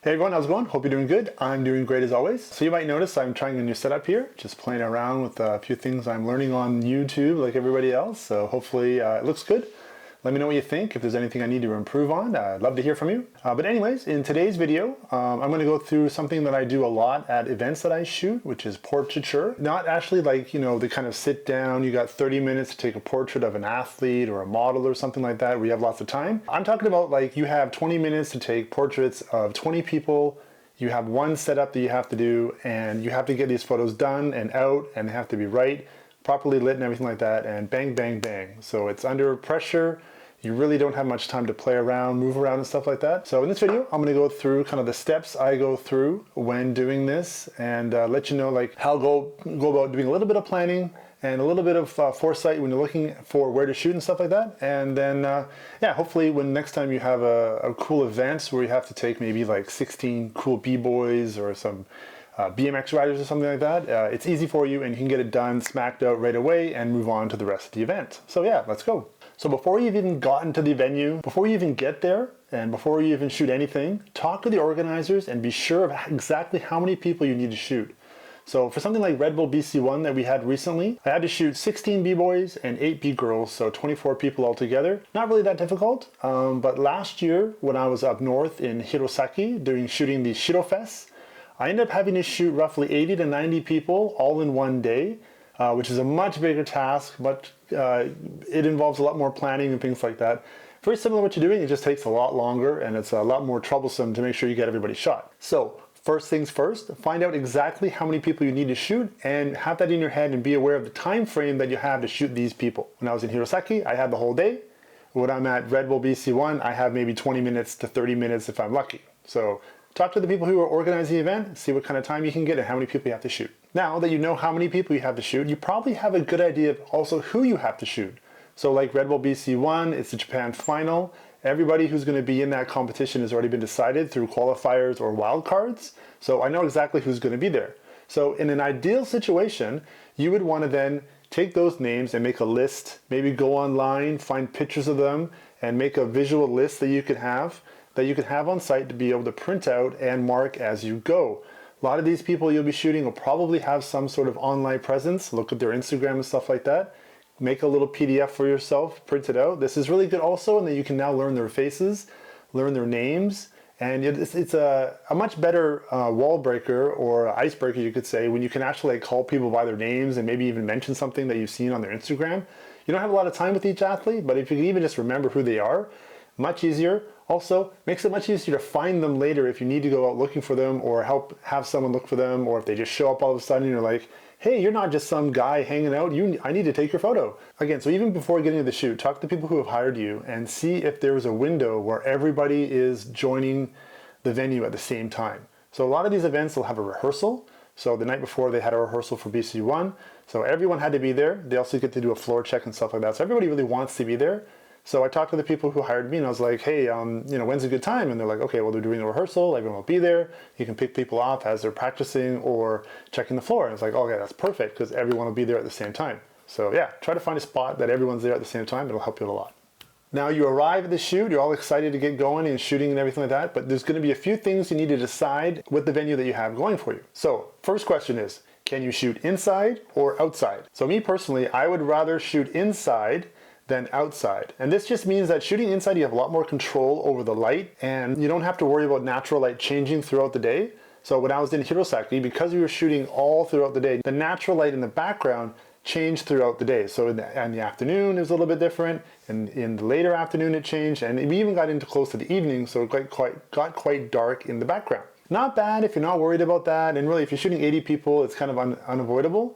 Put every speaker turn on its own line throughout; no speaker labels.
Hey everyone, how's it going? Hope you're doing good. I'm doing great as always. So you might notice I'm trying a new setup here, just playing around with a few things I'm learning on YouTube like everybody else. So hopefully it looks good. Let me know what you think. If there's anything I need to improve on, I'd love to hear from you. But anyways, in today's video, I'm going to go through something that I do a lot at events that I shoot, which is portraiture. Not actually like, the kind of sit down, you got 30 minutes to take a portrait of an athlete or a model or something like that where you have lots of time. I'm talking about like you have 20 minutes to take portraits of 20 people. You have one setup that you have to do, and you have to get these photos done and out, and they have to be right, properly lit and everything like that, and bang, bang, bang. So it's under pressure. You really don't have much time to play around, move around and stuff like that. So in this video, I'm gonna go through kind of the steps I go through when doing this and let you know like how go about doing a little bit of planning and a little bit of foresight when you're looking for where to shoot and stuff like that. And then, yeah, hopefully when next time you have a cool event where you have to take maybe like 16 cool B-boys or some BMX riders or something like that, it's easy for you and you can get it done, smacked out right away and move on to the rest of the event. So yeah, let's go. So before you've even gotten to the venue, before you even get there, and before you even shoot anything, talk to the organizers and be sure of exactly how many people you need to shoot. So for something like Red Bull BC1 that we had recently, I had to shoot 16 B-boys and 8 B-girls, so 24 people altogether. Not really that difficult, but last year when I was up north in Hirosaki shooting the Shiro Fest, I ended up having to shoot roughly 80 to 90 people all in one day, which is a much bigger task, but it involves a lot more planning and things like that. Very similar to what you're doing, it just takes a lot longer and it's a lot more troublesome to make sure you get everybody shot. So first things first, find out exactly how many people you need to shoot and have that in your head and be aware of the time frame that you have to shoot these people. When I was in Hirosaki, I had the whole day. When I'm at Red Bull BC1, I have maybe 20 minutes to 30 minutes if I'm lucky. So talk to the people who are organizing the event, see what kind of time you can get and how many people you have to shoot. Now that you know how many people you have to shoot, you probably have a good idea of also who you have to shoot. So like Red Bull BC1, it's the Japan final. Everybody who's going to be in that competition has already been decided through qualifiers or wildcards. So I know exactly who's going to be there. So in an ideal situation, you would want to then take those names and make a list, maybe go online, find pictures of them, and make a visual list that you could have on site to be able to print out and mark as you go. A lot of these people you'll be shooting will probably have some sort of online presence. Look at their Instagram and stuff like that. Make a little PDF for yourself, print it out. This is really good also, and that you can now learn their faces, learn their names, and it's a much better wall breaker or icebreaker, you could say, when you can actually like call people by their names and maybe even mention something that you've seen on their Instagram. You don't have a lot of time with each athlete, but if you can even just remember who they are, much easier. Also, makes it much easier to find them later if you need to go out looking for them or have someone look for them, or if they just show up all of a sudden and you're like, hey, you're not just some guy hanging out, I need to take your photo. Again, so even before getting to the shoot, talk to people who have hired you and see if there's a window where everybody is joining the venue at the same time. So a lot of these events will have a rehearsal. So the night before they had a rehearsal for BC1. So everyone had to be there. They also get to do a floor check and stuff like that. So everybody really wants to be there. So I talked to the people who hired me and I was like, hey, when's a good time? And they're like, okay, well, they're doing the rehearsal. Everyone will be there. You can pick people off as they're practicing or checking the floor. And it's like, okay, that's perfect because everyone will be there at the same time. So yeah, try to find a spot that everyone's there at the same time. It'll help you a lot. Now you arrive at the shoot, you're all excited to get going and shooting and everything like that, but there's going to be a few things you need to decide with the venue that you have going for you. So first question is, can you shoot inside or outside? So me personally, I would rather shoot inside than outside. And this just means that shooting inside, you have a lot more control over the light and you don't have to worry about natural light changing throughout the day. So when I was in Hirosaki, because we were shooting all throughout the day, the natural light in the background changed throughout the day. So in the afternoon it was a little bit different, and in the later afternoon it changed, and we even got into close to the evening, so it got quite dark in the background. Not bad if you're not worried about that, and really if you're shooting 80 people, it's kind of unavoidable.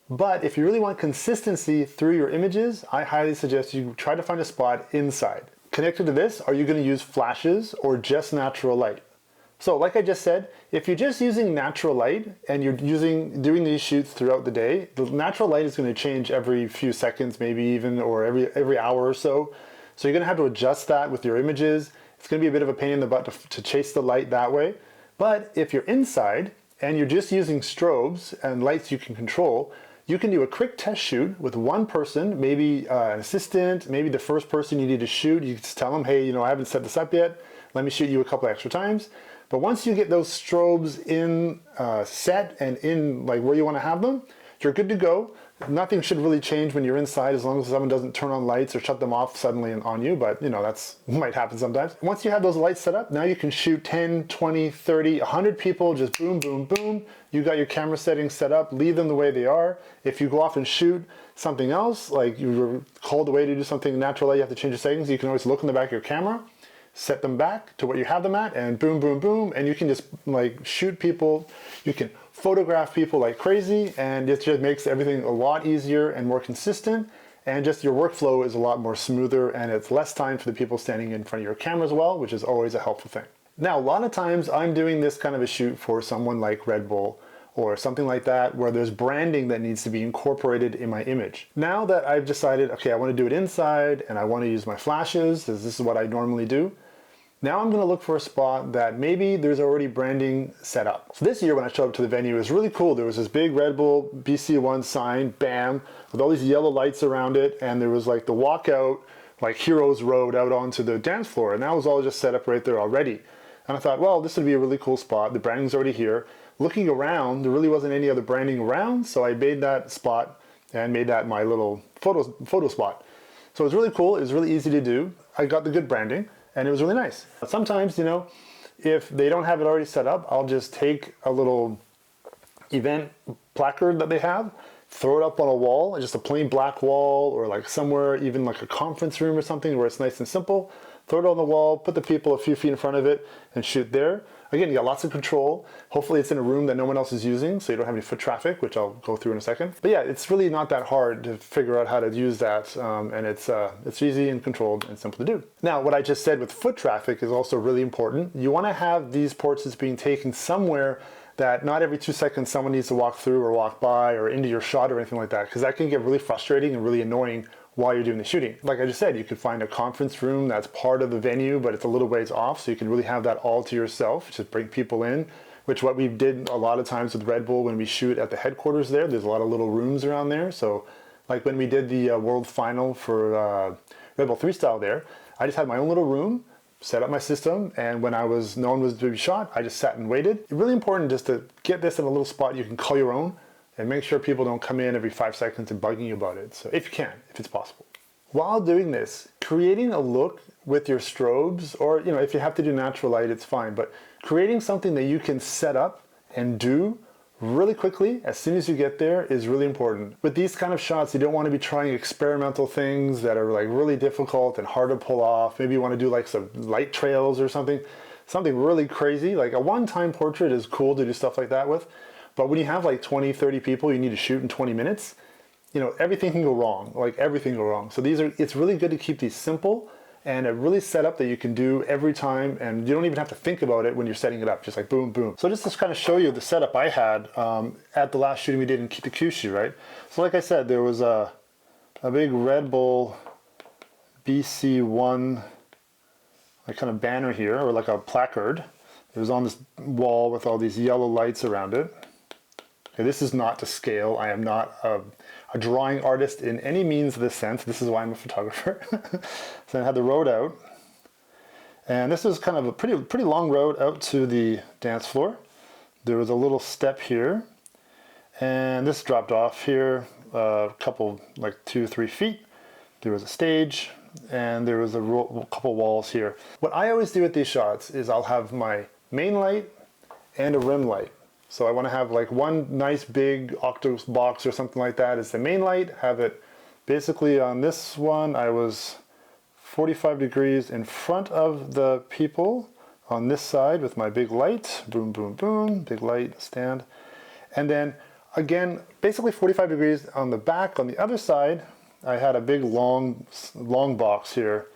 But if you really want consistency through your images, I highly suggest you try to find a spot inside. Connected to this, are you going to use flashes or just natural light? So like I just said, if you're just using natural light and you're doing these shoots throughout the day, the natural light is going to change every few seconds, maybe even, or every hour or so. So you're going to have to adjust that with your images. It's going to be a bit of a pain in the butt to chase the light that way. But if you're inside and you're just using strobes and lights you can control, you can do a quick test shoot with one person, maybe an assistant, maybe the first person you need to shoot. You just tell them, hey, I haven't set this up yet. let me shoot you a couple extra times. But once you get those strobes in set and in like where you want to have them, you're good to go. Nothing should really change when you're inside as long as someone doesn't turn on lights or shut them off suddenly on you, but you know, that's might happen sometimes. Once you have those lights set up, now you can shoot 10, 20, 30, 100 people, just boom, boom, boom. You got your camera settings set up, leave them the way they are. If you go off and shoot something else, like you were called away to do something natural, you have to change the settings, you can always look in the back of your camera, set them back to what you have them at, and boom, boom, boom, and you can just like shoot people. You can photograph people like crazy, and it just makes everything a lot easier and more consistent, and just your workflow is a lot more smoother, and it's less time for the people standing in front of your camera as well, which is always a helpful thing. Now, a lot of times I'm doing this kind of a shoot for someone like Red Bull or something like that, where there's branding that needs to be incorporated in my image. Now that I've decided, okay, I want to do it inside and I want to use my flashes, as this is what I normally do, now I'm going to look for a spot that maybe there's already branding set up. So this year when I showed up to the venue, it was really cool. There was this big Red Bull BC1 sign, bam, with all these yellow lights around it, and there was like the walkout, like Heroes Road out onto the dance floor, and that was all just set up right there already. And I thought, well, this would be a really cool spot. The branding's already here. Looking around, there really wasn't any other branding around, so I made that spot and made that my little photo spot. So it was really cool. It was really easy to do. I got the good branding, and it was really nice. Sometimes, you know, if they don't have it already set up, I'll just take a little event placard that they have, throw it up on a wall, just a plain black wall, or like somewhere, even like a conference room or something where it's nice and simple. Throw it on the wall, put the people a few feet in front of it, and shoot there. Again, you got lots of control. Hopefully it's in a room that no one else is using, so you don't have any foot traffic, which I'll go through in a second. But yeah, it's really not that hard to figure out how to use that, and it's easy and controlled and simple to do. Now, what I just said with foot traffic is also really important. You want to have these portraits being taken somewhere that not every 2 seconds someone needs to walk through or walk by or into your shot or anything like that, because that can get really frustrating and really annoying while you're doing the shooting. Like I just said, you could find a conference room that's part of the venue, but it's a little ways off, so you can really have that all to yourself, just bring people in, which what we did a lot of times with Red Bull when we shoot at the headquarters there's a lot of little rooms around there. So like when we did the world final for Red Bull 3 style there, I just had my own little room, set up my system, and when no one was to be shot, I just sat and waited. It's really important just to get this in a little spot you can call your own, and make sure people don't come in every 5 seconds and bugging you about it. So if you can, if it's possible. While doing this, creating a look with your strobes, or you know, if you have to do natural light, it's fine, but creating something that you can set up and do really quickly as soon as you get there is really important. With these kind of shots, you don't want to be trying experimental things that are like really difficult and hard to pull off. Maybe you want to do like some light trails or something really crazy. Like a one-time portrait is cool to do stuff like that with. But when you have like 20, 30 people you need to shoot in 20 minutes, you know, everything can go wrong, like everything go wrong. So it's really good to keep these simple and really set up that you can do every time, and you don't even have to think about it when you're setting it up, just like boom, boom. So just to kind of show you the setup I had at the last shooting we did in the Kyushu, right? So like I said, there was a big Red Bull BC1 like kind of banner here, or like a placard. It was on this wall with all these yellow lights around it. Okay, this is not to scale. I am not a drawing artist in any means of this sense. This is why I'm a photographer. So I had the road out, and this is kind of a pretty long road out to the dance floor. There was a little step here, and this dropped off here a couple, like 2-3 feet. There was a stage, and there was a couple walls here. What I always do with these shots is I'll have my main light and a rim light. So I want to have like one nice big octopus box or something like that as the main light. Have it basically on this one, I was 45 degrees in front of the people on this side with my big light. Boom, boom, boom, big light stand. And then again, basically 45 degrees on the back. On the other side, I had a big long box here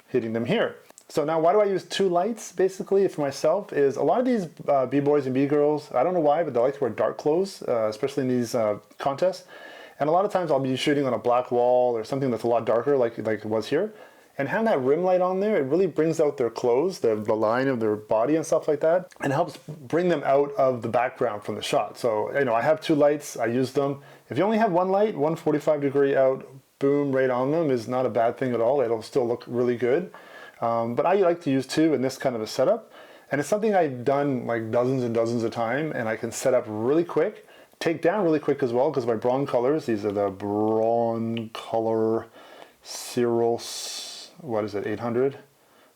hitting them here. So now why do I use 2 lights basically for myself is a lot of these B-boys and B-girls, I don't know why, but they like to wear dark clothes, especially in these contests. And a lot of times I'll be shooting on a black wall or something that's a lot darker like it was here. And having that rim light on there, it really brings out their clothes, the line of their body and stuff like that, and helps bring them out of the background from the shot. So, you know, I have 2 lights, I use them. If you only have one light, 145 degree out, boom, right on them is not a bad thing at all. It'll still look really good. But I like to use 2 in this kind of a setup. And it's something I've done like dozens and dozens of times, and I can set up really quick, take down really quick as well, because my Braun colors, these are the Braun color Cyros, what is it, 800?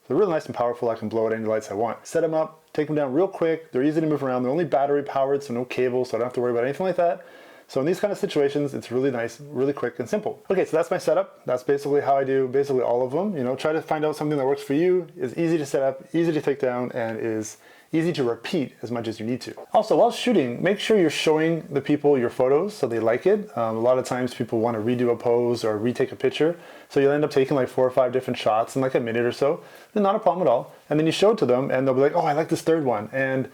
They're really nice and powerful. I can blow out any lights I want. Set them up, take them down real quick. They're easy to move around. They're only battery powered, so no cables, so I don't have to worry about anything like that. So in these kind of situations, it's really nice, really quick and simple. Okay, so that's my setup. That's basically how I do basically all of them. You know, try to find out something that works for you, is easy to set up, easy to take down, and is easy to repeat as much as you need to. Also, while shooting, make sure you're showing the people your photos so they like it. A lot of times people want to redo a pose or retake a picture, so you'll end up taking like 4 or 5 different shots in like a minute or so. And not a problem at all. And then you show it to them and they'll be like, oh, I like this third one. And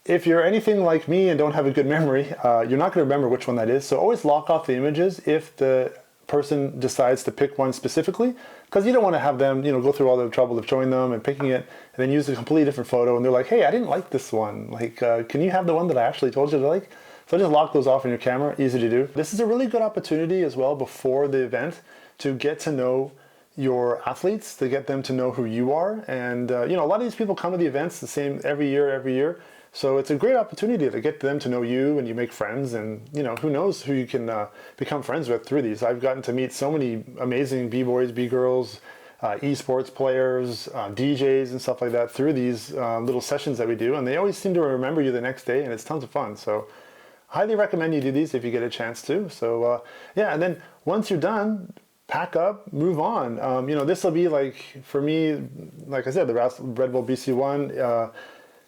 if you're anything like me and don't have a good memory, you're not going to remember which one that is. So always lock off the images if the person decides to pick one specifically, because you don't want to have them, you know, go through all the trouble of showing them and picking it and then use a completely different photo and they're like, hey, I didn't like this one. Like, can you have the one that I actually told you to like? So just lock those off on your camera, easy to do. This is a really good opportunity as well before the event to get to know your athletes, to get them to know who you are. And, you know, a lot of these people come to the events the same every year. So it's a great opportunity to get them to know you and you make friends and, you know, who knows who you can become friends with through these. I've gotten to meet so many amazing B-boys, B-girls, esports players, DJs and stuff like that through these little sessions that we do. And they always seem to remember you the next day and it's tons of fun. So highly recommend you do these if you get a chance to. So yeah, and then once you're done, pack up, move on. You know, this will be like, for me, like I said, the Red Bull BC1,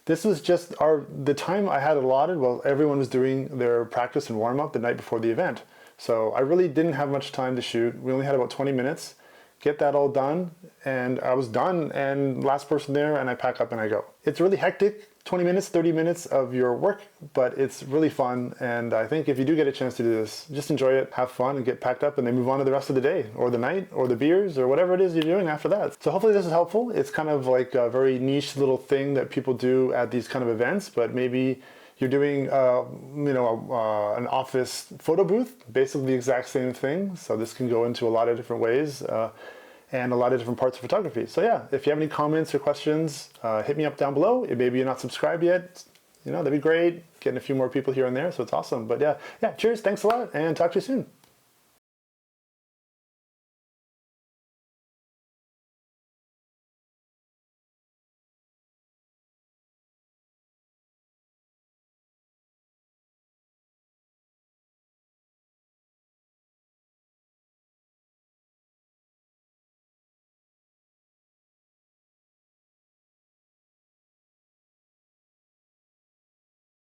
this was just the time I had allotted while everyone was doing their practice and warm up the night before the event. So I really didn't have much time to shoot. We only had about 20 minutes. Get that all done, and I was done, and last person there, and I pack up and I go. It's really hectic, 20 minutes, 30 minutes of your work, but it's really fun, and I think if you do get a chance to do this, just enjoy it, have fun, and get packed up, and then move on to the rest of the day, or the night, or the beers, or whatever it is you're doing after that. So hopefully this is helpful. It's kind of like a very niche little thing that people do at these kind of events, but maybe you're doing, you know, an office photo booth, basically the exact same thing. So this can go into a lot of different ways and a lot of different parts of photography. So yeah, if you have any comments or questions, hit me up down below. If maybe you're not subscribed yet, you know, that'd be great. Getting a few more people here and there, so it's awesome. But yeah, cheers, thanks a lot, and talk to you soon.